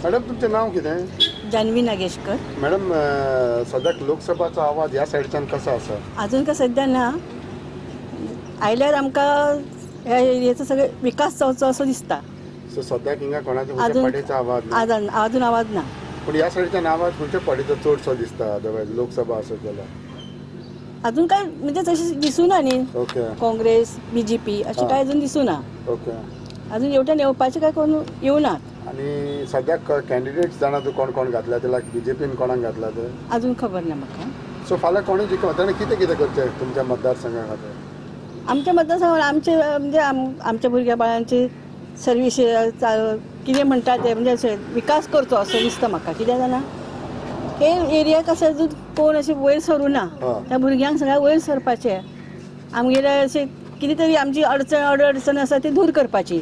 Madam तुमचें नांव कितें? जान्हवी नागेशकर. मॅडम सद्याक लोकसभाचो आवाज ह्या सायडीच्यान कसो आसा? अजून का सध्या ना, आयल्यार आमकां ह्या एरियेचो सगळे विकास जावचो असो दिसता. सो सद्याक हिंगा कोणाच्या पार्टीचो आवाज ना? अजून आवाज ना. पूण ह्या सायडीच्यान आवाज खंयच्या पार्टीचो चडसो दिसता अदरवायज लोकसभा आसत जाल्यार? अजून काय म्हणजे तशें दिसूना न्ही. ओके काँग्रेस BJP अशें काय अजून दिसूना. ओके. अजून हेवटेन येवपाचें काय कोण येवना. आनी सद्याक कॅन्डिडेट्स जाणा तूं कोण कोण घातला ते लायक BJPन कोणाक घातला ते? अजून खबर ना म्हाका. सो फाल्यां कोणी जिखता ताणें कितें कितें करचें तुमच्या मतदारसंघा खातीर? आमच्या मतदारसंघात आमचे म्हणजे आमच्या भुरग्या बाळांची सर्वीस कितें म्हणटा ते म्हणजे अशें विकास करचो असो दिसता म्हाका. कित्याक जाणा हे एरियाक अशें अजून कोण अशें वयर सरूना. त्या भुरग्यांक सगळ्यांक वयर सरपाचें. आमगेले अशें कितें तरी आमची अडचण आसा ती दूर करपाची.